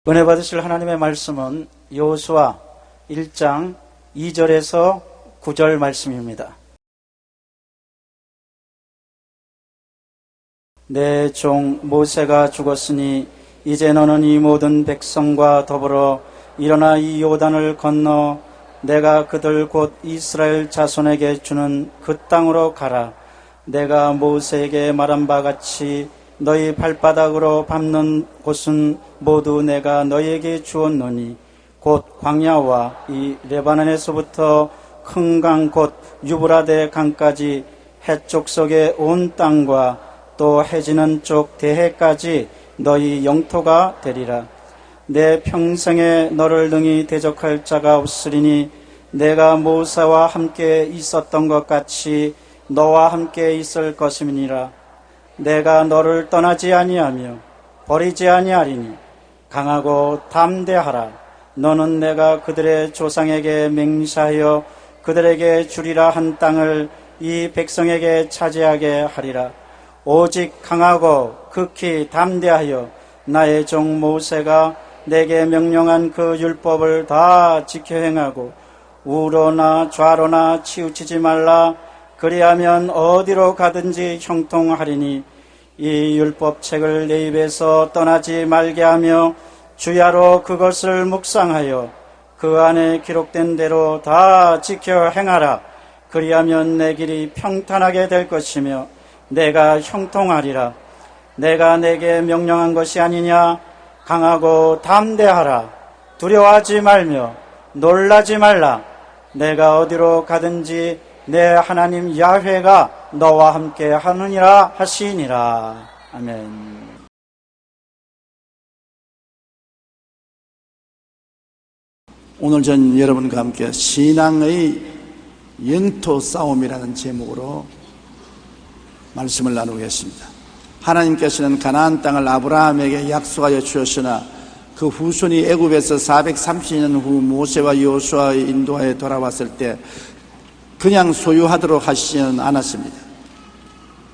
은혜 받으실 하나님의 말씀은 여호수아 1장 2절에서 9절 말씀입니다. 내 종 모세가 죽었으니 이제 너는 이 모든 백성과 더불어 일어나 이 요단을 건너 내가 그들 곧 이스라엘 자손에게 주는 그 땅으로 가라. 내가 모세에게 말한 바 같이 너희 발바닥으로 밟는 곳은 모두 내가 너희에게 주었노니 곧 광야와 이 레바논에서부터 큰 강 곧 유브라데 강까지 해쪽 속의 온 땅과 또 해지는 쪽 대해까지 너희 영토가 되리라. 내 평생에 너를 능히 대적할 자가 없으리니 내가 모세와 함께 있었던 것 같이 너와 함께 있을 것임이니라. 내가 너를 떠나지 아니하며 버리지 아니하리니 강하고 담대하라. 너는 내가 그들의 조상에게 맹세하여 그들에게 주리라 한 땅을 이 백성에게 차지하게 하리라. 오직 강하고 극히 담대하여 나의 종 모세가 내게 명령한 그 율법을 다 지켜 행하고 우로나 좌로나 치우치지 말라. 그리하면 어디로 가든지 형통하리니 이 율법책을 내 입에서 떠나지 말게 하며 주야로 그것을 묵상하여 그 안에 기록된 대로 다 지켜 행하라. 그리하면 내 길이 평탄하게 될 것이며 내가 형통하리라. 내가 내게 명령한 것이 아니냐. 강하고 담대하라. 두려워하지 말며 놀라지 말라. 내가 어디로 가든지 내 하나님 야훼가 너와 함께 하느니라 하시니라. 아멘. 오늘 전 여러분과 함께 신앙의 영토 싸움이라는 제목으로 말씀을 나누겠습니다. 하나님께서는 가나안 땅을 아브라함에게 약속하여 주셨으나 그 후손이 애굽에서 430년 후 모세와 여호수아의 인도하에 돌아왔을 때 그냥 소유하도록 하시지는 않았습니다.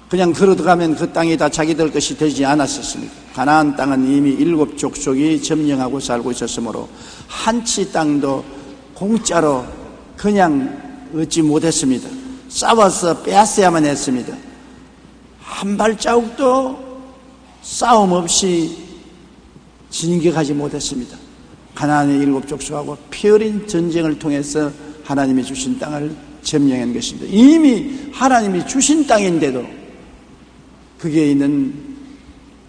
그냥 걸어가면 그 땅이 다 자기들 것이 되지 않았었습니다. 가나안 땅은 이미 7 족속이 점령하고 살고 있었으므로 한 치 땅도 공짜로 그냥 얻지 못했습니다. 싸워서 빼앗아야만 했습니다. 한 발자국도 싸움 없이 진격하지 못했습니다. 가나안의 7 족속하고 피 어린 전쟁을 통해서 하나님이 주신 땅을 점령한 것입니다. 이미 하나님이 주신 땅인데도 거기에 있는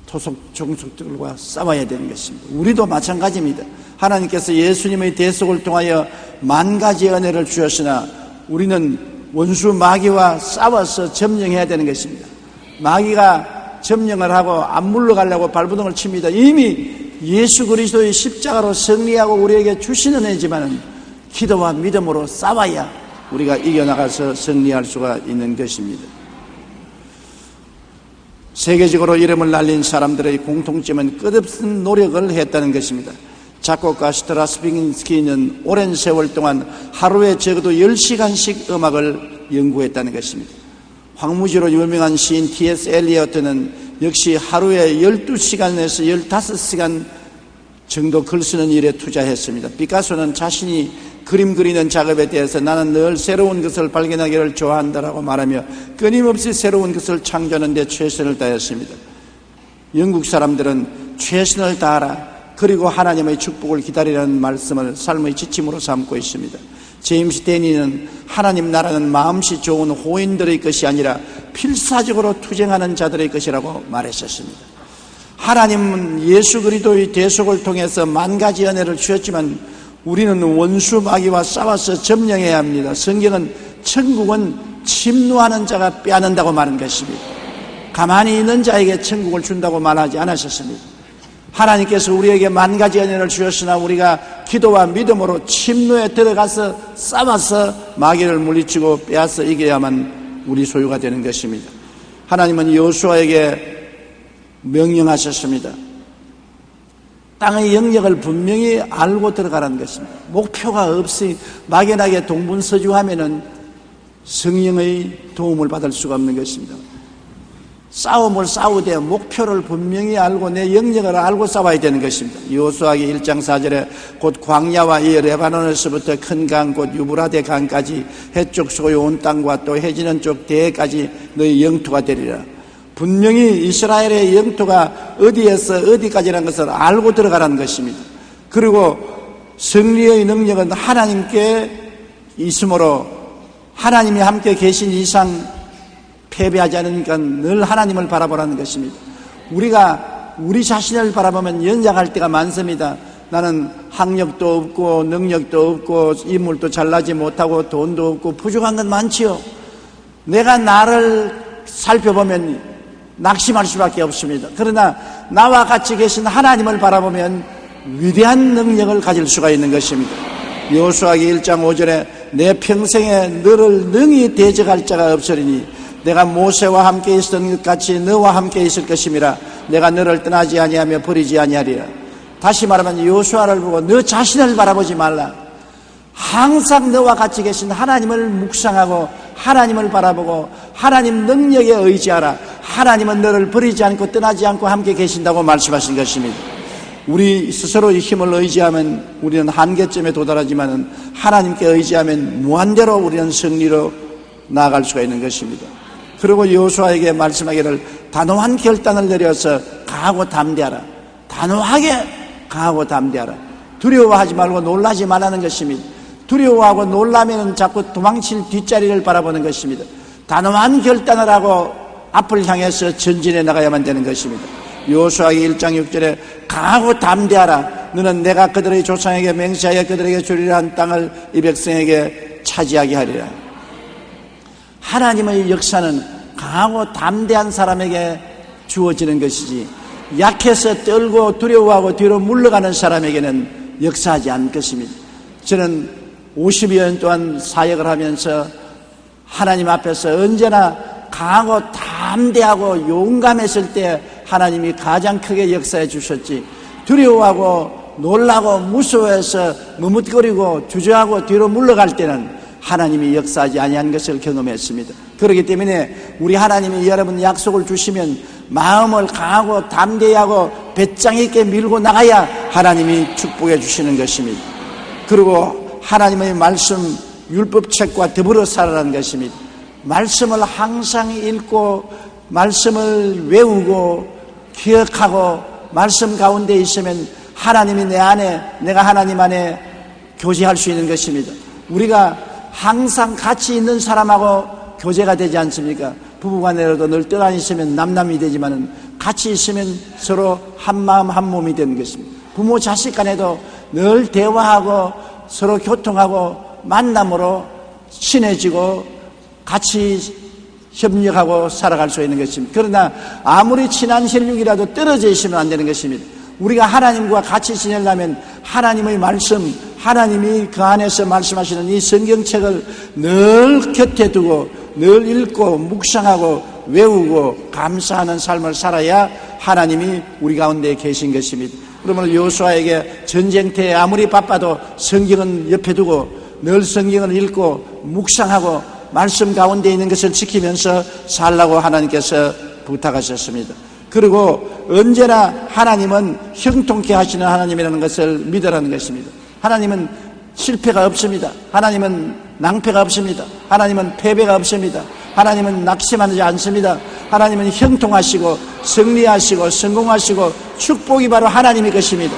토속 종속들과 싸워야 되는 것입니다. 우리도 마찬가지입니다. 하나님께서 예수님의 대속을 통하여 10,000가지 은혜를 주셨으나 우리는 원수 마귀와 싸워서 점령해야 되는 것입니다. 마귀가 점령을 하고 안 물러가려고 발부동을 칩니다. 이미 예수 그리스도의 십자가로 승리하고 우리에게 주시는 은혜지만은 기도와 믿음으로 싸워야 우리가 이겨나가서 승리할 수가 있는 것입니다. 세계적으로 이름을 날린 사람들의 공통점은 끝없는 노력을 했다는 것입니다. 작곡가 스트라스빈스키는 오랜 세월 동안 하루에 적어도 10시간씩 음악을 연구했다는 것입니다. 황무지로 유명한 시인 T.S. 엘리어트는 역시 하루에 12시간에서 15시간 정도 글 쓰는 일에 투자했습니다. 피카소는 자신이 그림 그리는 작업에 대해서 나는 늘 새로운 것을 발견하기를 좋아한다라고 말하며 끊임없이 새로운 것을 창조하는 데 최선을 다했습니다. 영국 사람들은 최선을 다하라, 그리고 하나님의 축복을 기다리라는 말씀을 삶의 지침으로 삼고 있습니다. 제임스 데니는 하나님 나라는 마음씨 좋은 호인들의 것이 아니라 필사적으로 투쟁하는 자들의 것이라고 말했었습니다. 하나님은 예수 그리스도의 대속을 통해서 10,000가지 은혜를 주셨지만 우리는 원수 마귀와 싸워서 점령해야 합니다. 성경은 천국은 침노하는 자가 빼앗는다고 말한 것입니다. 가만히 있는 자에게 천국을 준다고 말하지 않으셨습니다. 하나님께서 우리에게 10,000가지 은혜를 주셨으나 우리가 기도와 믿음으로 침노에 들어가서 싸워서 마귀를 물리치고 빼앗아 이겨야만 우리 소유가 되는 것입니다. 하나님은 여호수아에게 명령하셨습니다. 땅의 영역을 분명히 알고 들어가라는 것입니다. 목표가 없이 막연하게 동분서주하면은 성령의 도움을 받을 수가 없는 것입니다. 싸움을 싸우되 목표를 분명히 알고 내 영역을 알고 싸워야 되는 것입니다. 여호수아기 1장 4절에 곧 광야와 이 레바논에서부터 큰 강 곧 유브라데 강까지 해쪽 소유 온 땅과 또 해지는 쪽 대해까지 너희 영토가 되리라. 분명히 이스라엘의 영토가 어디에서 어디까지라는 것을 알고 들어가라는 것입니다. 그리고 승리의 능력은 하나님께 있으므로 하나님이 함께 계신 이상 패배하지 않으니까 늘 하나님을 바라보라는 것입니다. 우리가 우리 자신을 바라보면 연약할 때가 많습니다. 나는 학력도 없고 능력도 없고 인물도 잘나지 못하고 돈도 없고 부족한 건 많지요. 내가 나를 살펴보면 낙심할 수밖에 없습니다. 그러나 나와 같이 계신 하나님을 바라보면 위대한 능력을 가질 수가 있는 것입니다. 여호수아기 1장 5절에 내 평생에 너를 능히 대적할 자가 없으리니 내가 모세와 함께 있었던 것 같이 너와 함께 있을 것임이라. 내가 너를 떠나지 아니하며 버리지 아니하리라. 다시 말하면 여호수아를 보고 너 자신을 바라보지 말라. 항상 너와 같이 계신 하나님을 묵상하고 하나님을 바라보고 하나님 능력에 의지하라. 하나님은 너를 버리지 않고 떠나지 않고 함께 계신다고 말씀하신 것입니다. 우리 스스로의 힘을 의지하면 우리는 한계점에 도달하지만 하나님께 의지하면 무한대로 우리는 승리로 나아갈 수가 있는 것입니다. 그리고 여호수아에게 말씀하기를 단호한 결단을 내려서 강하고 담대하라. 단호하게 강하고 담대하라. 두려워하지 말고 놀라지 말라는 것입니다. 두려워하고 놀라면 자꾸 도망칠 뒷자리를 바라보는 것입니다. 단호한 결단을 하고 앞을 향해서 전진해 나가야만 되는 것입니다. 여호수아기 1장 6절에 강하고 담대하라. 너는 내가 그들의 조상에게 맹세하여 그들에게 주리라 한 땅을 이 백성에게 차지하게 하리라. 하나님의 역사는 강하고 담대한 사람에게 주어지는 것이지 약해서 떨고 두려워하고 뒤로 물러가는 사람에게는 역사하지 않을 것입니다. 저는 50여 년 동안 사역을 하면서 하나님 앞에서 언제나 강하고 담대하고 용감했을 때 하나님이 가장 크게 역사해 주셨지, 두려워하고 놀라고 무서워해서 머뭇거리고 주저하고 뒤로 물러갈 때는 하나님이 역사하지 아니한 것을 경험했습니다. 그렇기 때문에 우리 하나님이 여러분 약속을 주시면 마음을 강하고 담대히 하고 배짱 있게 밀고 나가야 하나님이 축복해 주시는 것입니다. 그리고 하나님의 말씀 율법책과 더불어 살아라는 것입니다. 말씀을 항상 읽고 말씀을 외우고 기억하고 말씀 가운데 있으면 하나님이 내 안에, 내가 하나님 안에 교제할 수 있는 것입니다. 우리가 항상 같이 있는 사람하고 교제가 되지 않습니까? 부부간에도 늘 떠다니시면 남남이 되지만은 같이 있으면 서로 한 마음 한 몸이 되는 것입니다. 부모 자식 간에도 늘 대화하고 서로 교통하고 만남으로 친해지고 같이 협력하고 살아갈 수 있는 것입니다. 그러나 아무리 친한 혈육이라도 떨어져 있으면 안 되는 것입니다. 우리가 하나님과 같이 지내려면 하나님의 말씀, 하나님이 그 안에서 말씀하시는 이 성경책을 늘 곁에 두고 늘 읽고 묵상하고 외우고 감사하는 삶을 살아야 하나님이 우리 가운데 계신 것입니다. 그러면 여호수아에게 전쟁터에 아무리 바빠도 성경은 옆에 두고 늘 성경을 읽고 묵상하고 말씀 가운데 있는 것을 지키면서 살라고 하나님께서 부탁하셨습니다. 그리고 언제나 하나님은 형통케 하시는 하나님이라는 것을 믿으라는 것입니다. 하나님은 실패가 없습니다. 하나님은 낭패가 없습니다. 하나님은 패배가 없습니다. 하나님은 낙심하지 않습니다. 하나님은 형통하시고 승리하시고 성공하시고 축복이 바로 하나님의 것입니다.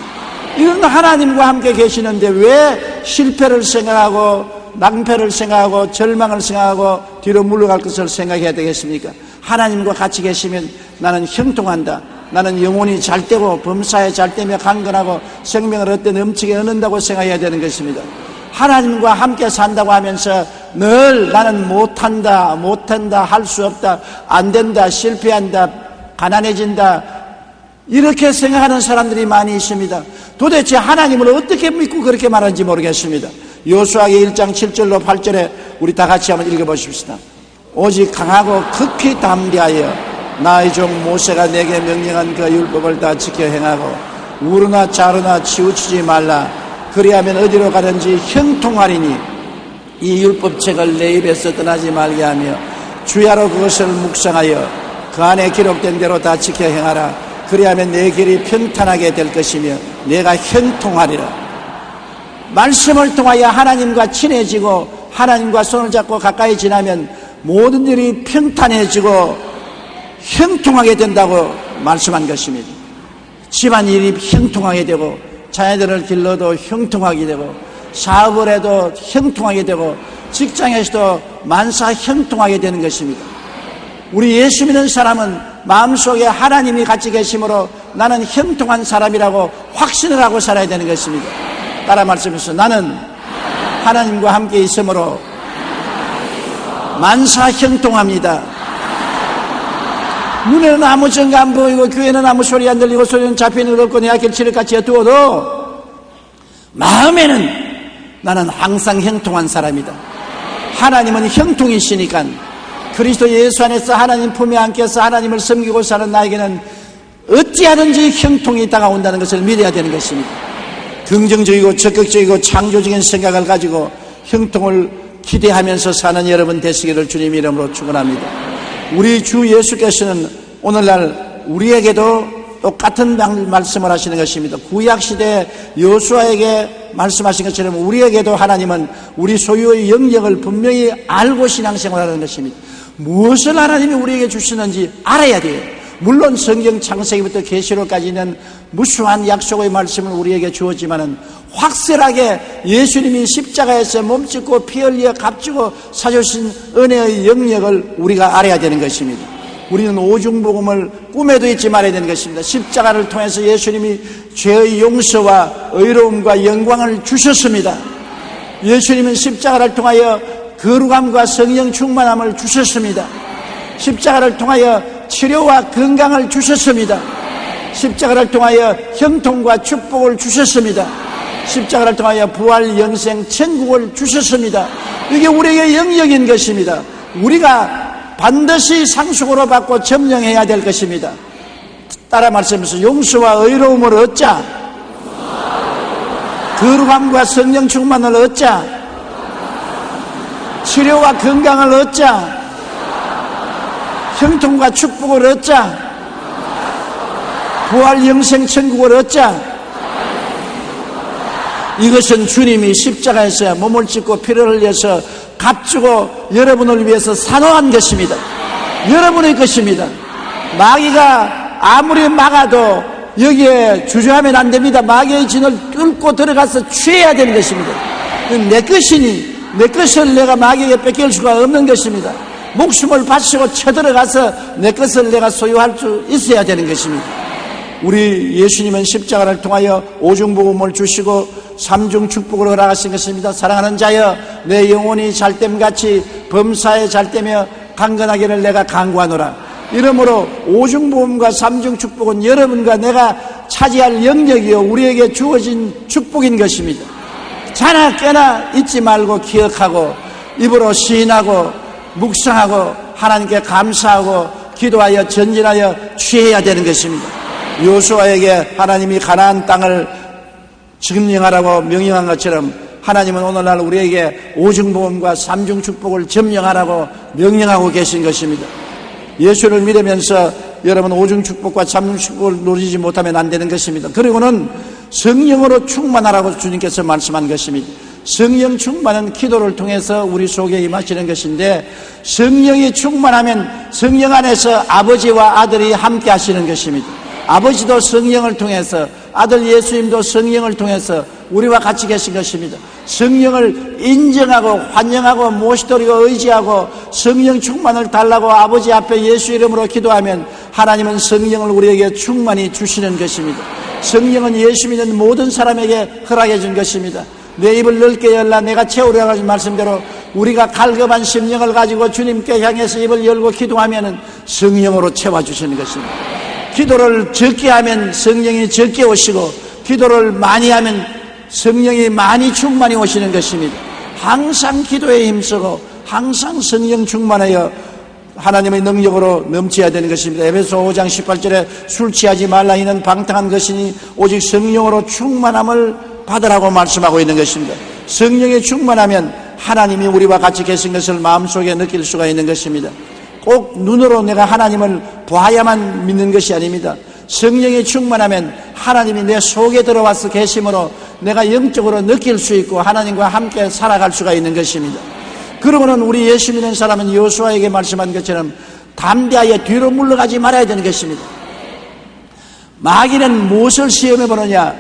이런 하나님과 함께 계시는데 왜 실패를 생각하고 낭패를 생각하고 절망을 생각하고 뒤로 물러갈 것을 생각해야 되겠습니까? 하나님과 같이 계시면 나는 형통한다, 나는 영혼이 잘되고 범사에 잘되며 강건하고 생명을 얻되 넘치게 얻는다고 생각해야 되는 것입니다. 하나님과 함께 산다고 하면서 늘 나는 못한다, 할 수 없다, 안 된다, 실패한다, 가난해진다, 이렇게 생각하는 사람들이 많이 있습니다. 도대체 하나님을 어떻게 믿고 그렇게 말하는지 모르겠습니다. 여호수아기 1장 7절로 8절에 우리 다 같이 한번 읽어보십시다. 오직 강하고 극히 담대하여 나의 종 모세가 내게 명령한 그 율법을 다 지켜 행하고 우르나 자르나 치우치지 말라. 그리하면 어디로 가든지 형통하리니 이 율법책을 내 입에서 떠나지 말게 하며 주야로 그것을 묵상하여 그 안에 기록된 대로 다 지켜 행하라. 그리하면 내 길이 평탄하게 될 것이며 내가 형통하리라. 말씀을 통하여 하나님과 친해지고 하나님과 손을 잡고 가까이 지나면 모든 일이 평탄해지고 형통하게 된다고 말씀한 것입니다. 집안일이 형통하게 되고 자녀들을 길러도 형통하게 되고 사업을 해도 형통하게 되고 직장에서도 만사 형통하게 되는 것입니다. 우리 예수 믿는 사람은 마음속에 하나님이 같이 계심으로 나는 형통한 사람이라고 확신을 하고 살아야 되는 것입니다. 따라 말씀하셔서 나는 하나님과 함께 있으므로 만사 형통합니다. 눈에는 아무 증거 안 보이고 귀에는 아무 소리 안 들리고 소리는 잡히는 것 없고 내 앞길 칠흑같이 두어도 마음에는 나는 항상 형통한 사람이다. 하나님은 형통이시니까 그리스도 예수 안에서 하나님 품에 안겨서 하나님을 섬기고 사는 나에게는 어찌하든지 형통이 다가온다는 것을 믿어야 되는 것입니다. 긍정적이고 적극적이고 창조적인 생각을 가지고 형통을 기대하면서 사는 여러분 되시기를 주님 이름으로 축원합니다. 우리 주 예수께서는 오늘날 우리에게도 똑같은 말씀을 하시는 것입니다. 구약시대 여호수아에게 말씀하신 것처럼 우리에게도 하나님은 우리 소유의 영역을 분명히 알고 신앙생활하는 것입니다. 무엇을 하나님이 우리에게 주시는지 알아야 돼요. 물론 성경 창세기부터 계시록까지 있는 무수한 약속의 말씀을 우리에게 주었지만은 확실하게 예수님이 십자가에서 몸짓고 피 흘려 값주고 사주신 은혜의 영역을 우리가 알아야 되는 것입니다. 우리는 오중복음을 꿈에도 잊지 말아야 되는 것입니다. 십자가를 통해서 예수님이 죄의 용서와 의로움과 영광을 주셨습니다. 예수님은 십자가를 통하여 거룩함과 성령 충만함을 주셨습니다. 십자가를 통하여 치료와 건강을 주셨습니다. 십자가를 통하여 형통과 축복을 주셨습니다. 십자가를 통하여 부활, 영생, 천국을 주셨습니다. 이게 우리에게 영역인 것입니다. 우리가 반드시 상속으로 받고 점령해야 될 것입니다. 따라 말씀하면서 용서와 의로움을 얻자, 거룩함과 성령 충만을 얻자, 치료와 건강을 얻자, 형통과 축복을 얻자, 부활, 영생, 천국을 얻자. 이것은 주님이 십자가에서 몸을 찢고 피를 흘려서 값주고 여러분을 위해서 산호한 것입니다. 여러분의 것입니다. 마귀가 아무리 막아도 여기에 주저하면 안 됩니다. 마귀의 진을 뚫고 들어가서 취해야 되는 것입니다. 내 것이니 내 것을 내가 마귀에게 뺏길 수가 없는 것입니다. 목숨을 바치고 쳐들어가서 내 것을 내가 소유할 수 있어야 되는 것입니다. 우리 예수님은 십자가를 통하여 오중복음을 주시고 삼중 축복을 허락하신 것입니다. 사랑하는 자여 내 영혼이 잘됨같이 범사에 잘되며 강건하기를 내가 간구하노라. 이러므로 오중복음과 삼중 축복은 여러분과 내가 차지할 영역이요 우리에게 주어진 축복인 것입니다. 자나 깨나 잊지 말고 기억하고 입으로 시인하고 묵상하고 하나님께 감사하고 기도하여 전진하여 취해야 되는 것입니다. 여호수아에게 하나님이 가나안 땅을 점령하라고 명령한 것처럼 하나님은 오늘날 우리에게 오중복음과 삼중 축복을 점령하라고 명령하고 계신 것입니다. 예수를 믿으면서 여러분 오중 축복과 삼중 축복을 누리지 못하면 안 되는 것입니다. 그리고는 성령으로 충만하라고 주님께서 말씀한 것입니다. 성령 충만은 기도를 통해서 우리 속에 임하시는 것인데 성령이 충만하면 성령 안에서 아버지와 아들이 함께 하시는 것입니다. 아버지도 성령을 통해서 아들 예수님도 성령을 통해서 우리와 같이 계신 것입니다. 성령을 인정하고 환영하고 모시도리고 의지하고 성령 충만을 달라고 아버지 앞에 예수 이름으로 기도하면 하나님은 성령을 우리에게 충만히 주시는 것입니다. 성령은 예수 믿는 모든 사람에게 허락해 준 것입니다. 내 입을 넓게 열라 내가 채우려고 하신 말씀대로 우리가 갈급한 심령을 가지고 주님께 향해서 입을 열고 기도하면 성령으로 채워주시는 것입니다. 기도를 적게 하면 성령이 적게 오시고 기도를 많이 하면 성령이 많이 충만히 오시는 것입니다. 항상 기도에 힘쓰고 항상 성령 충만하여 하나님의 능력으로 넘쳐야 되는 것입니다. 에베소 5장 18절에 술 취하지 말라 이는 방탕한 것이니 오직 성령으로 충만함을 받으라고 말씀하고 있는 것입니다. 성령에 충만하면 하나님이 우리와 같이 계신 것을 마음속에 느낄 수가 있는 것입니다. 꼭 눈으로 내가 하나님을 봐야만 믿는 것이 아닙니다. 성령이 충만하면 하나님이 내 속에 들어와서 계심으로 내가 영적으로 느낄 수 있고 하나님과 함께 살아갈 수가 있는 것입니다. 그러고는 우리 예수 믿는 사람은 여호수아에게 말씀한 것처럼 담대하여 뒤로 물러가지 말아야 되는 것입니다. 마귀는 무엇을 시험해 보느냐?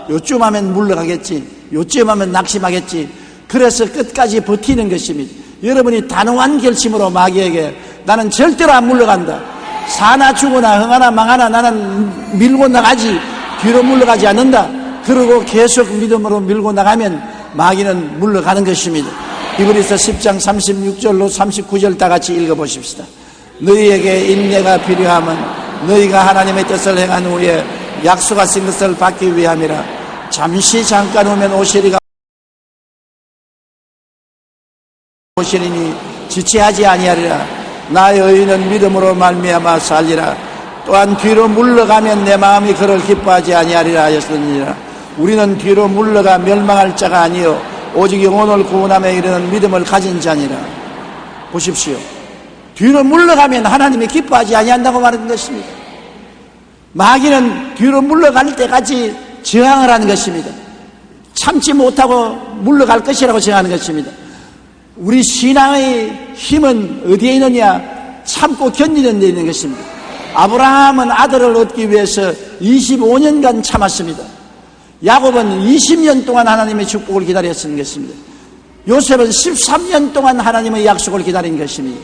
요쯤 하면 물러가겠지, 요쯤 하면 낙심하겠지. 그래서 끝까지 버티는 것입니다. 여러분이 단호한 결심으로 마귀에게 나는 절대로 안 물러간다, 사나 죽으나 흥하나 망하나 나는 밀고 나가지, 뒤로 물러가지 않는다, 그러고 계속 믿음으로 밀고 나가면 마귀는 물러가는 것입니다. 히브리서 10장 36절로 39절 다 같이 읽어보십시다. 너희에게 인내가 필요함은 너희가 하나님의 뜻을 행한 후에 약속하신 것을 받기 위함이라. 잠시 잠깐 오면 오시리가 오시리니 지체하지 아니하리라. 나의 의인은 믿음으로 말미암아 살리라. 또한 뒤로 물러가면 내 마음이 그를 기뻐하지 아니하리라 하였느니라. 우리는 뒤로 물러가 멸망할 자가 아니요 오직 영혼을 구원함에 이르는 믿음을 가진 자니라. 보십시오. 뒤로 물러가면 하나님이 기뻐하지 아니한다고 말하는 것입니다. 마귀는 뒤로 물러갈 때까지 저항을 하는 것입니다. 참지 못하고 물러갈 것이라고 저항하는 것입니다. 우리 신앙의 힘은 어디에 있느냐? 참고 견디는 데 있는 것입니다. 아브라함은 아들을 얻기 위해서 25년간 참았습니다. 야곱은 20년 동안 하나님의 축복을 기다렸던 것입니다. 요셉은 13년 동안 하나님의 약속을 기다린 것입니다.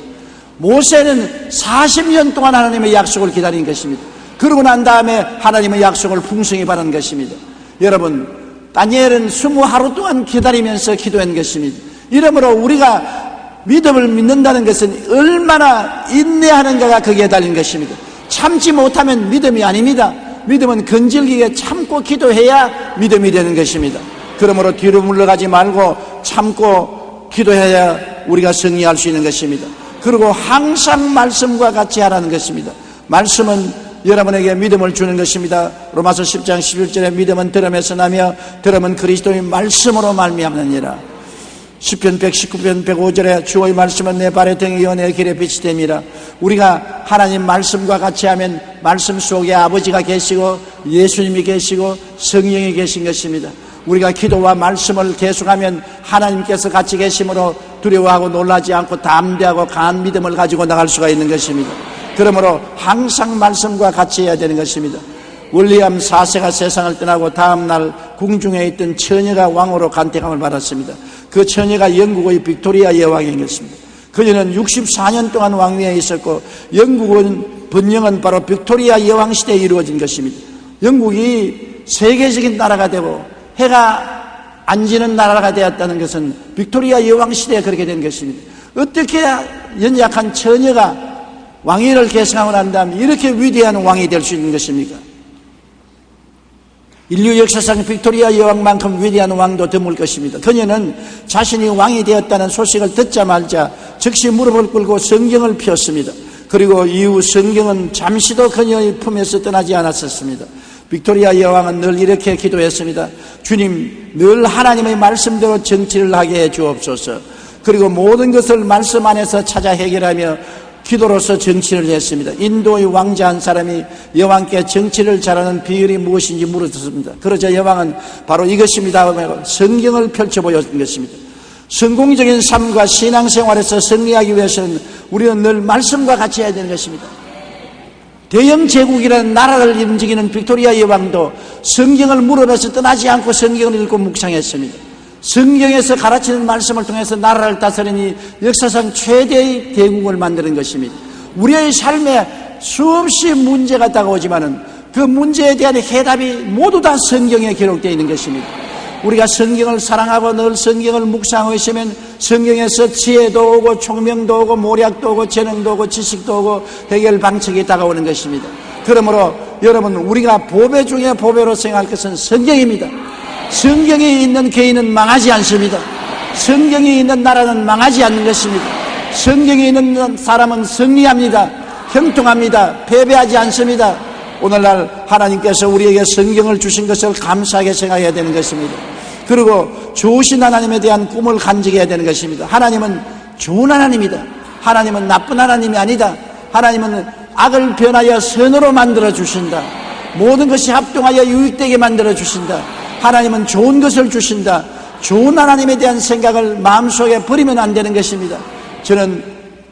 모세는 40년 동안 하나님의 약속을 기다린 것입니다. 그러고 난 다음에 하나님의 약속을 풍성히 받은 것입니다. 여러분, 다니엘은 20하루 동안 기다리면서 기도한 것입니다. 이러므로 우리가 믿음을 믿는다는 것은 얼마나 인내하는가가 거기에 달린 것입니다. 참지 못하면 믿음이 아닙니다. 믿음은 건질기게 참고 기도해야 믿음이 되는 것입니다. 그러므로 뒤로 물러가지 말고 참고 기도해야 우리가 승리할 수 있는 것입니다. 그리고 항상 말씀과 같이 하라는 것입니다. 말씀은 여러분에게 믿음을 주는 것입니다. 로마서 10장 11절에 믿음은 들음에서 나며 들음은 그리스도의 말씀으로 말미암느니라. 시편 119편 105절에 주의 말씀은 내 발의 등이요 내 길의 빛이 됨이라. 우리가 하나님 말씀과 같이 하면 말씀 속에 아버지가 계시고 예수님이 계시고 성령이 계신 것입니다. 우리가 기도와 말씀을 계속하면 하나님께서 같이 계심으로 두려워하고 놀라지 않고 담대하고 강한 믿음을 가지고 나갈 수가 있는 것입니다. 그러므로 항상 말씀과 같이 해야 되는 것입니다. 윌리엄 4세가 세상을 떠나고 다음날 궁중에 있던 처녀가 왕으로 간택함을 받았습니다. 그 처녀가 영국의 빅토리아 여왕이었습니다. 그녀는 64년 동안 왕위에 있었고 영국은 번영은 바로 빅토리아 여왕 시대에 이루어진 것입니다. 영국이 세계적인 나라가 되고 해가 안 지는 나라가 되었다는 것은 빅토리아 여왕 시대에 그렇게 된 것입니다. 어떻게 연약한 처녀가 왕위를 계승하고 난 다음에 이렇게 위대한 왕이 될 수 있는 것입니까? 인류 역사상 빅토리아 여왕만큼 위대한 왕도 드물 것입니다. 그녀는 자신이 왕이 되었다는 소식을 듣자마자 즉시 무릎을 꿇고 성경을 폈습니다. 그리고 이후 성경은 잠시도 그녀의 품에서 떠나지 않았었습니다. 빅토리아 여왕은 늘 이렇게 기도했습니다. 주님, 늘 하나님의 말씀대로 정치를 하게 해 주옵소서. 그리고 모든 것을 말씀 안에서 찾아 해결하며 기도로서 정치를 했습니다. 인도의 왕자 한 사람이 여왕께 정치를 잘하는 비결이 무엇인지 물었습니다. 그러자 여왕은 바로 이것입니다 하며 성경을 펼쳐 보였던 것입니다. 성공적인 삶과 신앙생활에서 승리하기 위해서는 우리는 늘 말씀과 같이 해야 되는 것입니다. 대영 제국이라는 나라를 움직이는 빅토리아 여왕도 성경을 무릎에서 떠나지 않고 성경을 읽고 묵상했습니다. 성경에서 가르치는 말씀을 통해서 나라를 다스리니 역사상 최대의 대국을 만드는 것입니다. 우리의 삶에 수없이 문제가 다가오지만은 그 문제에 대한 해답이 모두 다 성경에 기록되어 있는 것입니다. 우리가 성경을 사랑하고 늘 성경을 묵상하고 있으면 성경에서 지혜도 오고 총명도 오고 모략도 오고 재능도 오고 지식도 오고 해결 방책이 다가오는 것입니다. 그러므로 여러분, 우리가 보배 중에 보배로 생각할 것은 성경입니다. 성경이 있는 개인은 망하지 않습니다. 성경이 있는 나라는 망하지 않는 것입니다. 성경이 있는 사람은 승리합니다. 형통합니다. 패배하지 않습니다. 오늘날 하나님께서 우리에게 성경을 주신 것을 감사하게 생각해야 되는 것입니다. 그리고 좋으신 하나님에 대한 꿈을 간직해야 되는 것입니다. 하나님은 좋은 하나님이다. 하나님은 나쁜 하나님이 아니다. 하나님은 악을 변하여 선으로 만들어 주신다. 모든 것이 합동하여 유익되게 만들어 주신다. 하나님은 좋은 것을 주신다. 좋은 하나님에 대한 생각을 마음속에 버리면 안 되는 것입니다. 저는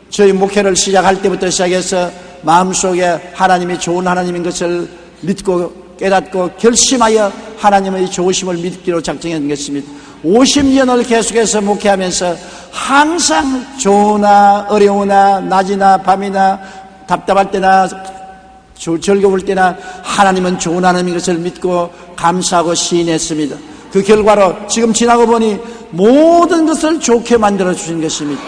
저희 목회를 시작할 때부터 시작해서 마음속에 하나님이 좋은 하나님인 것을 믿고 깨닫고 결심하여 하나님의 좋으심을 믿기로 작정한 것입니다. 50년을 계속해서 목회하면서 항상 좋으나 어려우나 낮이나 밤이나 답답할 때나 즐거울 때나 하나님은 좋은 하나님인 것을 믿고 감사하고 시인했습니다. 그 결과로 지금 지나고 보니 모든 것을 좋게 만들어 주신 것입니다.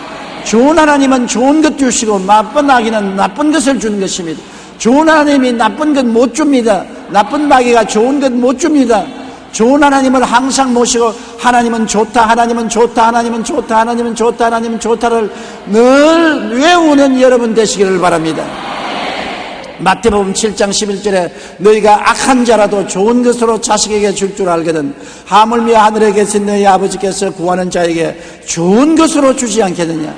좋은 하나님은 좋은 것 주시고 나쁜 마귀는 나쁜 것을 주는 것입니다. 좋은 하나님이 나쁜 것 못 줍니다. 나쁜 마귀가 좋은 것 못 줍니다. 좋은 하나님을 항상 모시고 하나님은 좋다, 하나님은 좋다, 하나님은 좋다, 하나님은 좋다, 하나님은 좋다를 늘 외우는 여러분 되시기를 바랍니다. 마태복음 7장 11절에 너희가 악한 자라도 좋은 것으로 자식에게 줄 줄 알거든 하물며 하늘에 계신 너희 아버지께서 구하는 자에게 좋은 것으로 주지 않겠느냐.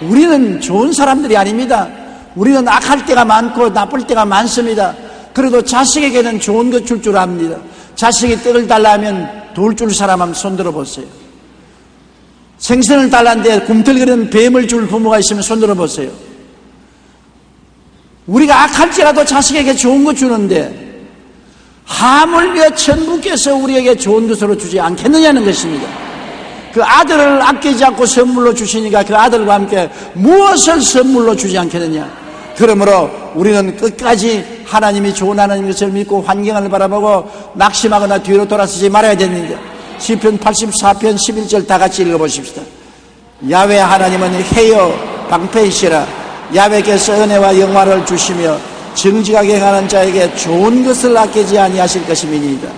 우리는 좋은 사람들이 아닙니다. 우리는 악할 때가 많고 나쁠 때가 많습니다. 그래도 자식에게는 좋은 것 줄 줄 압니다. 자식이 떡을 달라 하면 돌 줄 사람 한번 손들어 보세요. 생선을 달라는데 굼틀거리는 뱀을 줄 부모가 있으면 손들어 보세요. 우리가 악할지라도 자식에게 좋은 것 주는데 하물며 천부께서 우리에게 좋은 것으로 주지 않겠느냐는 것입니다. 그 아들을 아끼지 않고 선물로 주시니까 그 아들과 함께 무엇을 선물로 주지 않겠느냐. 그러므로 우리는 끝까지 하나님이 좋은 하나님인 것을 믿고 환경을 바라보고 낙심하거나 뒤로 돌아서지 말아야 됩니다. 시편 84편 11절 다 같이 읽어보십시다. 야훼 하나님은 해여 방패이시라. 야훼께서 은혜와 영화를 주시며 정직하게 행하는 자에게 좋은 것을 아끼지 아니하실 것임이니이다.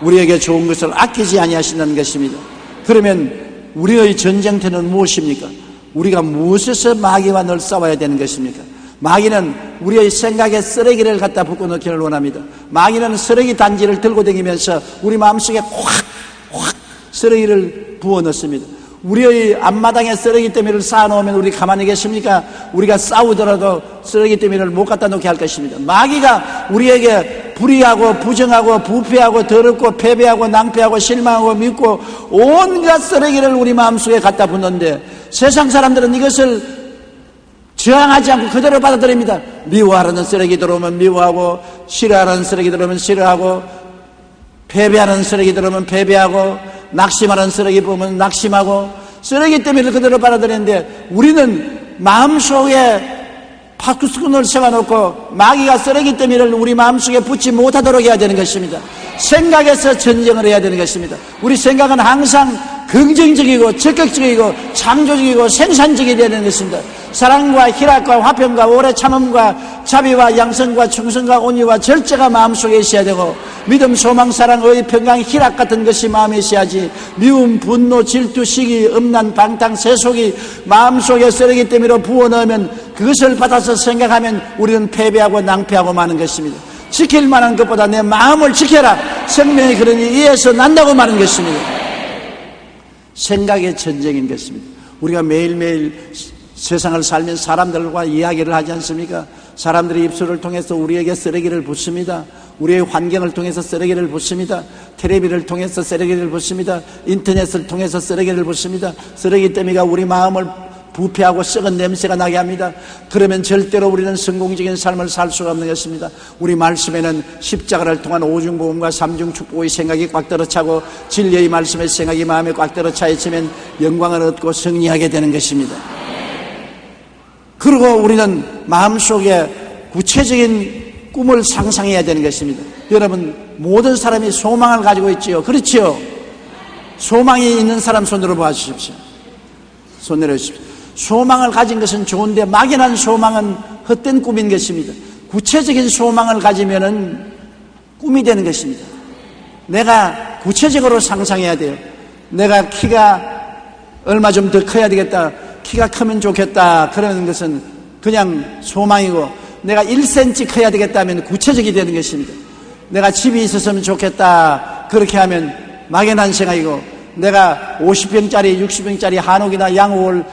우리에게 좋은 것을 아끼지 아니하신다는 것입니다. 그러면 우리의 전쟁터는 무엇입니까? 우리가 무엇에서 마귀와 늘 싸워야 되는 것입니까? 마귀는 우리의 생각에 쓰레기를 갖다 붓고 넣기를 원합니다. 마귀는 쓰레기 단지를 들고 다니면서 우리 마음속에 확 쓰레기를 부어 넣습니다. 우리의 앞마당에 쓰레기 더미를 쌓아놓으면 우리 가만히 계십니까? 우리가 싸우더라도 쓰레기 더미를 못 갖다 놓게 할 것입니다. 마귀가 우리에게 불의하고 부정하고 부패하고 더럽고 패배하고 낭패하고 실망하고 믿고 온갖 쓰레기를 우리 마음속에 갖다 붓는데 세상 사람들은 이것을 저항하지 않고 그대로 받아들입니다. 미워하는 쓰레기 들어오면 미워하고 싫어하는 쓰레기 들어오면 싫어하고 패배하는 쓰레기 들어오면 패배하고 낙심하는 쓰레기 보면 낙심하고 쓰레기 때문에 그대로 받아들이는데 우리는 마음속에 파쿠스꾼을 세워놓고 마귀가 쓰레기 때문에 우리 마음속에 붙지 못하도록 해야 되는 것입니다. 생각에서 전쟁을 해야 되는 것입니다. 우리 생각은 항상 긍정적이고 적극적이고 창조적이고 생산적이 되야 되는 것입니다. 사랑과 희락과 화평과 오래 참음과 자비와 양성과 충성과 온유와 절제가 마음속에 있어야 되고 믿음, 소망, 사랑, 의의, 평강, 희락 같은 것이 마음에 있어야지 미움, 분노, 질투, 시기, 음란, 방탕, 세속이 마음속에 쓰레기 때문에 부어넣으면 그것을 받아서 생각하면 우리는 패배하고 낭패하고 마는 것입니다. 지킬 만한 것보다 내 마음을 지켜라. 생명이 그러니 이에서 난다고 말하는 것입니다. 생각의 전쟁인 것입니다. 우리가 매일매일 세상을 살면서 사람들과 이야기를 하지 않습니까? 사람들이 입술을 통해서 우리에게 쓰레기를 붓습니다. 우리의 환경을 통해서 쓰레기를 붓습니다. 텔레비를 통해서 쓰레기를 붓습니다. 인터넷을 통해서 쓰레기를 붓습니다. 쓰레기 더미가 우리 마음을 부패하고 썩은 냄새가 나게 합니다. 그러면 절대로 우리는 성공적인 삶을 살 수가 없는 것입니다. 우리 말씀에는 십자가를 통한 오중복음과 삼중축복의 생각이 꽉 들어차고 진리의 말씀의 생각이 마음에 꽉 들어차 있으면 영광을 얻고 승리하게 되는 것입니다. 그리고 우리는 마음속에 구체적인 꿈을 상상해야 되는 것입니다. 여러분, 모든 사람이 소망을 가지고 있지요. 그렇지요? 소망이 있는 사람 손 들어봐 주십시오. 손 내려주십시오. 소망을 가진 것은 좋은데 막연한 소망은 헛된 꿈인 것입니다. 구체적인 소망을 가지면은 꿈이 되는 것입니다. 내가 구체적으로 상상해야 돼요. 내가 키가 얼마 좀 더 커야 되겠다. 키가 크면 좋겠다. 그러는 것은 그냥 소망이고 내가 1cm 커야 되겠다면 구체적이 되는 것입니다. 내가 집이 있었으면 좋겠다. 그렇게 하면 막연한 생각이고 내가 50평짜리 60평짜리 한옥이나 양옥을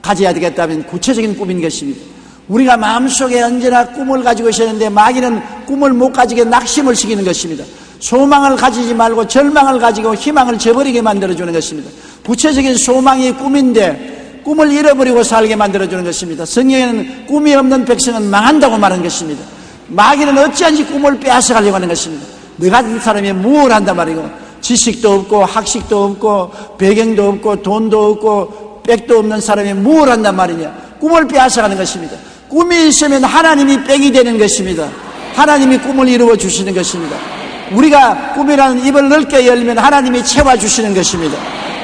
가져야 되겠다면 구체적인 꿈인 것입니다. 우리가 마음속에 언제나 꿈을 가지고 있었는데 마귀는 꿈을 못 가지게 낙심을 시키는 것입니다. 소망을 가지지 말고 절망을 가지고 희망을 저버리게 만들어주는 것입니다. 구체적인 소망이 꿈인데 꿈을 잃어버리고 살게 만들어주는 것입니다. 성경에는 꿈이 없는 백성은 망한다고 말한 것입니다. 마귀는 어찌한지 꿈을 빼앗아가려고 하는 것입니다. 너 같은 사람이 무엇을 한단 말이고, 지식도 없고 학식도 없고 배경도 없고 돈도 없고 백도 없는 사람이 무엇을 한단 말이냐. 꿈을 빼앗아가는 것입니다. 꿈이 있으면 하나님이 백이 되는 것입니다. 하나님이 꿈을 이루어 주시는 것입니다. 우리가 꿈이라는 입을 넓게 열면 하나님이 채워주시는 것입니다.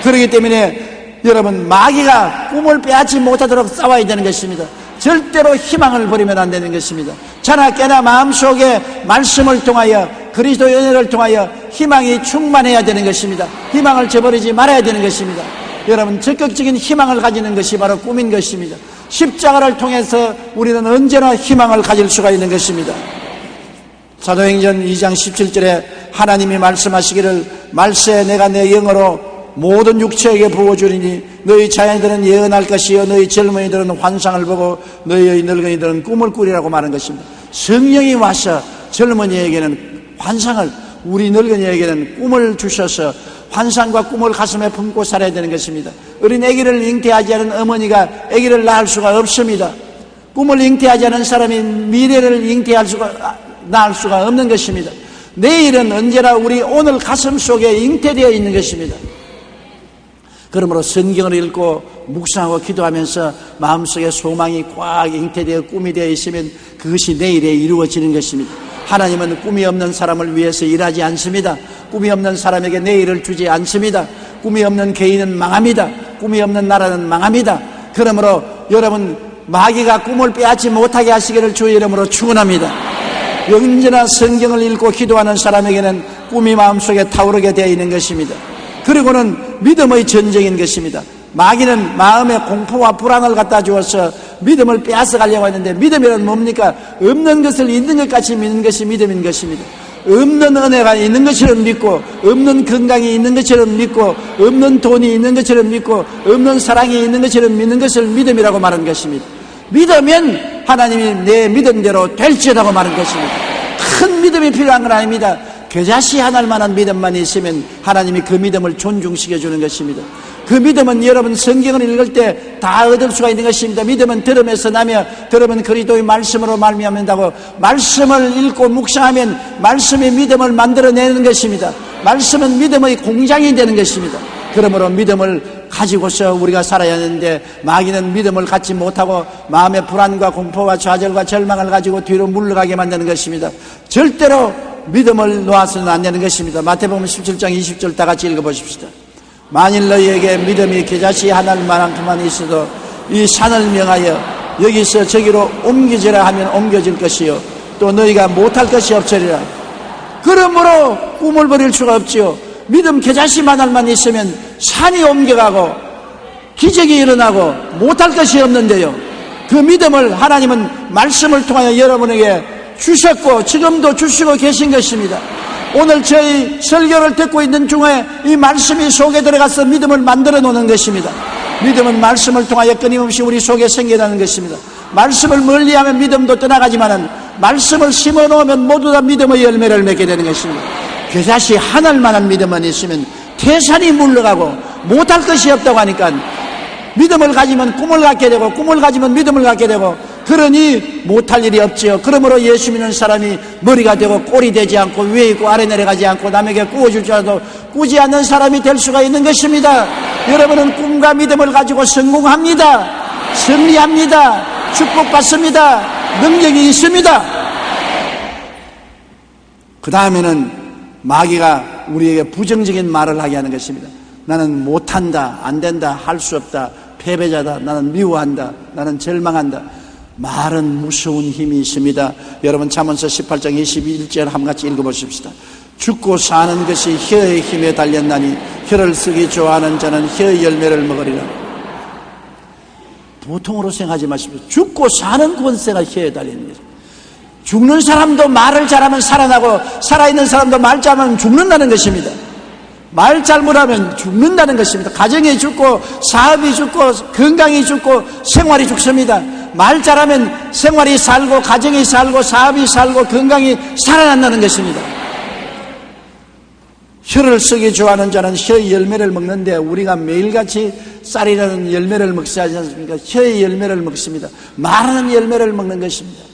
그렇기 때문에 여러분, 마귀가 꿈을 빼앗지 못하도록 싸워야 되는 것입니다. 절대로 희망을 버리면 안 되는 것입니다. 자나 깨나 마음속에 말씀을 통하여 그리스도의 은혜를 통하여 희망이 충만해야 되는 것입니다. 희망을 저버리지 말아야 되는 것입니다. 여러분, 적극적인 희망을 가지는 것이 바로 꿈인 것입니다. 십자가를 통해서 우리는 언제나 희망을 가질 수가 있는 것입니다. 사도행전 2장 17절에 하나님이 말씀하시기를 말세 내가 내 영으로 모든 육체에게 부어주리니 너희 자녀들은 예언할 것이요 너희 젊은이들은 환상을 보고 너희 늙은이들은 꿈을 꾸리라고 말한 것입니다. 성령이 와서 젊은이에게는 환상을, 우리 늙은이에게는 꿈을 주셔서 환상과 꿈을 가슴에 품고 살아야 되는 것입니다. 어린 아기를 잉태하지 않은 어머니가 아기를 낳을 수가 없습니다. 꿈을 잉태하지 않은 사람이 미래를 낳을 수가 없는 것입니다. 내일은 언제나 우리 오늘 가슴 속에 잉태되어 있는 것입니다. 그러므로 성경을 읽고 묵상하고 기도하면서 마음속에 소망이 꽉 잉태되어 꿈이 되어 있으면 그것이 내일에 이루어지는 것입니다. 하나님은 꿈이 없는 사람을 위해서 일하지 않습니다. 꿈이 없는 사람에게 내일을 주지 않습니다. 꿈이 없는 개인은 망합니다. 꿈이 없는 나라는 망합니다. 그러므로 여러분, 마귀가 꿈을 빼앗지 못하게 하시기를 주의 이름으로 축원합니다. 언제나 성경을 읽고 기도하는 사람에게는 꿈이 마음속에 타오르게 되어 있는 것입니다. 그리고는 믿음의 전쟁인 것입니다. 마귀는 마음의 공포와 불안을 갖다 주어서 믿음을 빼앗아 가려고 하는데, 믿음이란 뭡니까? 없는 것을 있는 것 같이 믿는 것이 믿음인 것입니다. 없는 은혜가 있는 것처럼 믿고, 없는 건강이 있는 것처럼 믿고, 없는 돈이 있는 것처럼 믿고, 없는 사랑이 있는 것처럼 믿는 것을 믿음이라고 말하는 것입니다. 믿으면 하나님이 내 믿음대로 될지라고 말하는 것입니다. 큰 믿음이 필요한 건 아닙니다. 겨자씨 하나일 만한 믿음만 있으면 하나님이 그 믿음을 존중시켜주는 것입니다. 그 믿음은 여러분 성경을 읽을 때 다 얻을 수가 있는 것입니다. 믿음은 들음에서 나며 들음은 그리스도의 말씀으로 말미암는다고, 말씀을 읽고 묵상하면 말씀이 믿음을 만들어내는 것입니다. 말씀은 믿음의 공장이 되는 것입니다. 그러므로 믿음을 가지고서 우리가 살아야 하는데, 마귀는 믿음을 갖지 못하고 마음의 불안과 공포와 좌절과 절망을 가지고 뒤로 물러가게 만드는 것입니다. 절대로 믿음을 놓아서는 안 되는 것입니다. 마태복음 17장 20절 다 같이 읽어보십시다. 만일 너희에게 믿음이 겨자씨 하나만큼만 있어도 이 산을 명하여 여기서 저기로 옮기지라 하면 옮겨질 것이요 또 너희가 못할 것이 없으리라. 그러므로 꿈을 버릴 수가 없지요. 믿음 겨자씨 하나만 있으면 산이 옮겨가고 기적이 일어나고 못할 것이 없는데요, 그 믿음을 하나님은 말씀을 통하여 여러분에게 주셨고 지금도 주시고 계신 것입니다. 오늘 저희 설교를 듣고 있는 중에 이 말씀이 속에 들어가서 믿음을 만들어 놓는 것입니다. 믿음은 말씀을 통하여 끊임없이 우리 속에 생겨나는 것입니다. 말씀을 멀리하면 믿음도 떠나가지만은 말씀을 심어 놓으면 모두 다 믿음의 열매를 맺게 되는 것입니다. 겨자씨 하나일 만한 믿음만 있으면 태산이 물러가고 못할 것이 없다고 하니까, 믿음을 가지면 꿈을 갖게 되고 꿈을 가지면 믿음을 갖게 되고, 그러니 못할 일이 없지요. 그러므로 예수 믿는 사람이 머리가 되고 꼴이 되지 않고 위에 있고 아래 내려가지 않고 남에게 꾸어줄 줄 알아도 꾸지 않는 사람이 될 수가 있는 것입니다. 여러분은 꿈과 믿음을 가지고 성공합니다. 승리합니다. 축복받습니다. 능력이 있습니다. 그 다음에는 마귀가 우리에게 부정적인 말을 하게 하는 것입니다. 나는 못한다, 안 된다, 할 수 없다, 패배자다, 나는 미워한다, 나는 절망한다. 말은 무서운 힘이 있습니다. 여러분 잠언서 18장 21절 한같이 읽어보십시다. 죽고 사는 것이 혀의 힘에 달렸나니 혀를 쓰기 좋아하는 자는 혀의 열매를 먹으리라. 보통으로 생각하지 마십시오. 죽고 사는 권세가 혀에 달리는 거죠. 죽는 사람도 말을 잘하면 살아나고 살아있는 사람도 말 잘하면 죽는다는 것입니다. 말 잘못하면 죽는다는 것입니다. 가정이 죽고 사업이 죽고 건강이 죽고 생활이 죽습니다. 말 잘하면 생활이 살고 가정이 살고 사업이 살고 건강이 살아난다는 것입니다. 혀를 쓰기 좋아하는 자는 혀의 열매를 먹는데 우리가 매일같이 쌀이라는 열매를 먹지 않습니까? 혀의 열매를 먹습니다. 말하는 열매를 먹는 것입니다.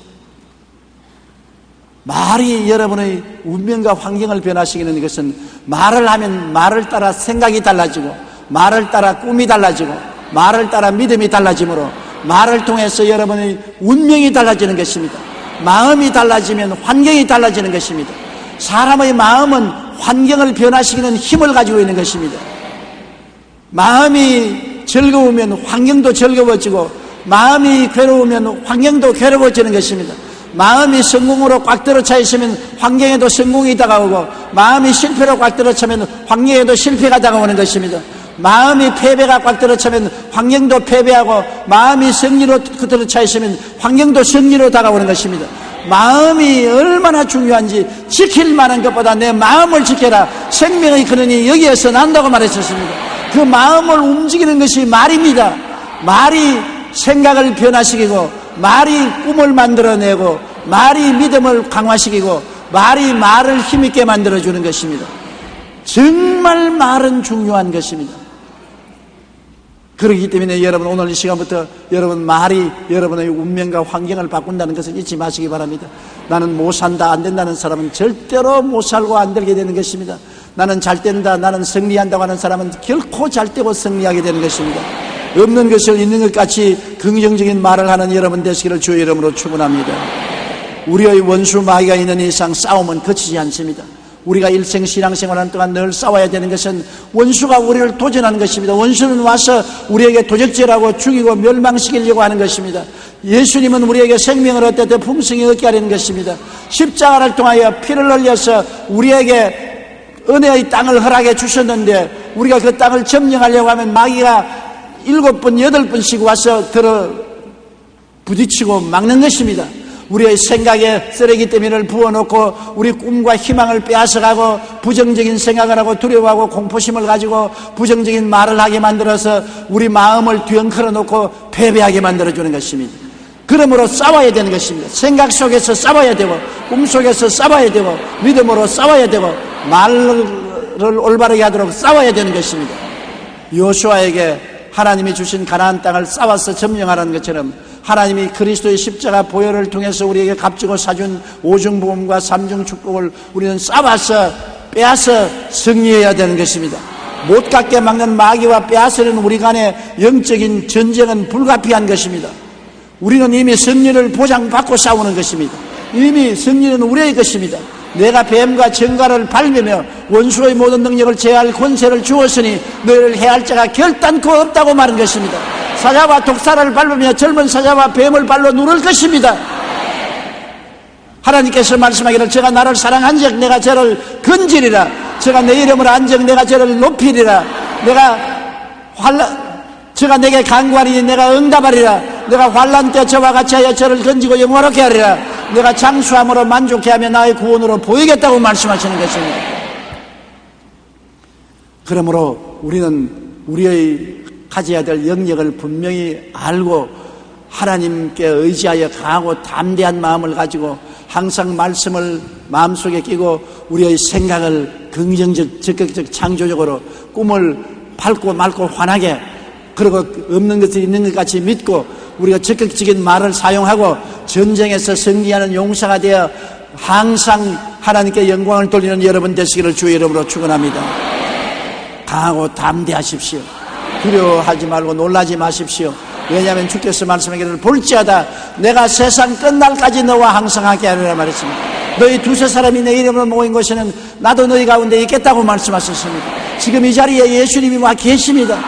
말이 여러분의 운명과 환경을 변화시키는 것은 말을 하면 말을 따라 생각이 달라지고 말을 따라 꿈이 달라지고 말을 따라 믿음이 달라지므로 말을 통해서 여러분의 운명이 달라지는 것입니다. 마음이 달라지면 환경이 달라지는 것입니다. 사람의 마음은 환경을 변화시키는 힘을 가지고 있는 것입니다. 마음이 즐거우면 환경도 즐거워지고 마음이 괴로우면 환경도 괴로워지는 것입니다. 마음이 성공으로 꽉 들어차 있으면 환경에도 성공이 다가오고 마음이 실패로 꽉 들어차면 환경에도 실패가 다가오는 것입니다. 마음이 패배가 꽉 들어차면 환경도 패배하고 마음이 승리로 들어차 있으면 환경도 승리로 다가오는 것입니다. 마음이 얼마나 중요한지 지킬 만한 것보다 내 마음을 지켜라. 생명의 근원이 여기에서 난다고 말했었습니다. 그 마음을 움직이는 것이 말입니다. 말이 생각을 변화시키고 말이 꿈을 만들어내고 말이 믿음을 강화시키고 말이 말을 힘있게 만들어주는 것입니다. 정말 말은 중요한 것입니다. 그렇기 때문에 여러분 오늘 이 시간부터 여러분 말이 여러분의 운명과 환경을 바꾼다는 것을 잊지 마시기 바랍니다. 나는 못 산다 안 된다는 사람은 절대로 못 살고 안 되게 되는 것입니다. 나는 잘 된다 나는 승리한다고 하는 사람은 결코 잘 되고 승리하게 되는 것입니다. 없는 것을 있는 것 같이 긍정적인 말을 하는 여러분 되시기를 주의 이름으로 축원합니다. 우리의 원수 마귀가 있는 이상 싸움은 그치지 않습니다. 우리가 일생 신앙생활하는 동안 늘 싸워야 되는 것은 원수가 우리를 도전하는 것입니다. 원수는 와서 우리에게 도적질하고 죽이고 멸망시키려고 하는 것입니다. 예수님은 우리에게 생명을 얻을 때 풍성히 얻게 하려는 것입니다. 십자가를 통하여 피를 흘려서 우리에게 은혜의 땅을 허락해 주셨는데 우리가 그 땅을 점령하려고 하면 마귀가 7번, 8번씩 와서 들어 부딪히고 막는 것입니다. 우리의 생각에 쓰레기 더미를 부어놓고 우리 꿈과 희망을 빼앗아가고 부정적인 생각을 하고 두려워하고 공포심을 가지고 부정적인 말을 하게 만들어서 우리 마음을 뒤엉켜 놓고 패배하게 만들어주는 것입니다. 그러므로 싸워야 되는 것입니다. 생각 속에서 싸워야 되고 꿈 속에서 싸워야 되고 믿음으로 싸워야 되고 말을 올바르게 하도록 싸워야 되는 것입니다. 여호수아에게 하나님이 주신 가나안 땅을 싸워서 점령하라는 것처럼 하나님이 그리스도의 십자가 보혈을 통해서 우리에게 값주고 사준 오중보험과 삼중 축복을 우리는 싸워서 빼앗아 승리해야 되는 것입니다. 못 갖게 막는 마귀와 빼앗으려는 우리 간의 영적인 전쟁은 불가피한 것입니다. 우리는 이미 승리를 보장받고 싸우는 것입니다. 이미 승리는 우리의 것입니다. 내가 뱀과 정갈을 밟으며 원수의 모든 능력을 제할 권세를 주었으니 너희를 해할 자가 결단코 없다고 말한 것입니다. 사자와 독사를 밟으며 젊은 사자와 뱀을 발로 누를 것입니다. 하나님께서 말씀하기를 제가 나를 사랑한즉 내가 저를 건지리라. 제가 내 이름을 안즉 내가 저를 높이리라. 제가 내게 간구하리니 내가 응답하리라. 내가 환난 때 저와 같이 하여 저를 건지고 영화롭게 하리라. 내가 장수함으로 만족해 하며 나의 구원으로 보이겠다고 말씀하시는 것입니다. 그러므로 우리는 우리의 가져야 될 영역을 분명히 알고 하나님께 의지하여 강하고 담대한 마음을 가지고 항상 말씀을 마음속에 끼고 우리의 생각을 긍정적, 적극적, 창조적으로 꿈을 밟고 맑고 환하게 그리고 없는 것을 있는 것 같이 믿고 우리가 적극적인 말을 사용하고 전쟁에서 승리하는 용사가 되어 항상 하나님께 영광을 돌리는 여러분 되시기를 주의 이름으로 축원합니다. 강하고 담대하십시오. 두려워하지 말고 놀라지 마십시오. 왜냐하면 주께서 말씀하기를 볼지어다 내가 세상 끝날까지 너와 항상 함께 하리라 말했습니다. 너희 두세 사람이 내 이름으로 모인 곳에는 나도 너희 가운데 있겠다고 말씀하셨습니다. 지금 이 자리에 예수님이 와 계십니다.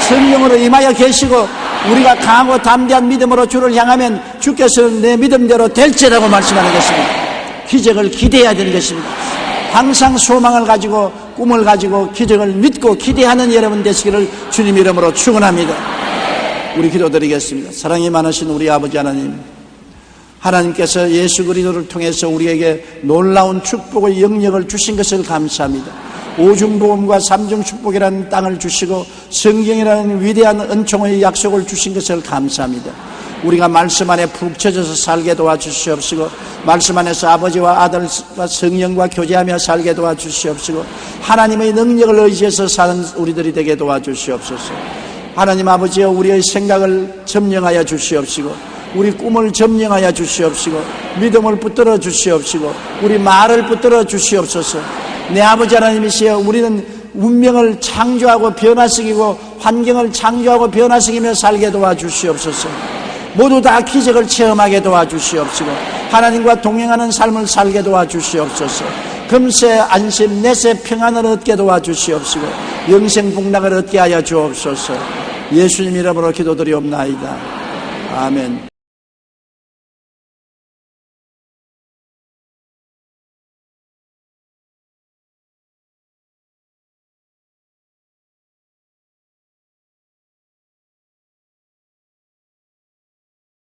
성령으로 임하여 계시고 우리가 강하고 담대한 믿음으로 주를 향하면 주께서는 내 믿음대로 될지라고 말씀하는 것입니다. 기적을 기대해야 되는 것입니다. 항상 소망을 가지고 꿈을 가지고 기적을 믿고 기대하는 여러분 되시기를 주님 이름으로 축원합니다. 우리 기도드리겠습니다. 사랑이 많으신 우리 아버지 하나님, 하나님께서 예수 그리스도를 통해서 우리에게 놀라운 축복의 영역을 주신 것을 감사합니다. 오중복음과 삼중축복이라는 땅을 주시고 성경이라는 위대한 은총의 약속을 주신 것을 감사합니다. 우리가 말씀 안에 푹 젖어서 살게 도와주시옵시고, 말씀 안에서 아버지와 아들과 성령과 교제하며 살게 도와주시옵시고, 하나님의 능력을 의지해서 사는 우리들이 되게 도와주시옵소서. 하나님 아버지여, 우리의 생각을 점령하여 주시옵시고, 우리 꿈을 점령하여 주시옵시고, 믿음을 붙들어 주시옵시고, 우리 말을 붙들어 주시옵소서. 내 아버지 하나님이시여, 우리는 운명을 창조하고 변화시키고 환경을 창조하고 변화시키며 살게 도와주시옵소서. 모두 다 기적을 체험하게 도와주시옵시고, 하나님과 동행하는 삶을 살게 도와주시옵소서. 금세 안심 내세 평안을 얻게 도와주시옵시고, 영생 복락을 얻게 하여 주옵소서. 예수님 이름으로 기도드리옵나이다. 아멘.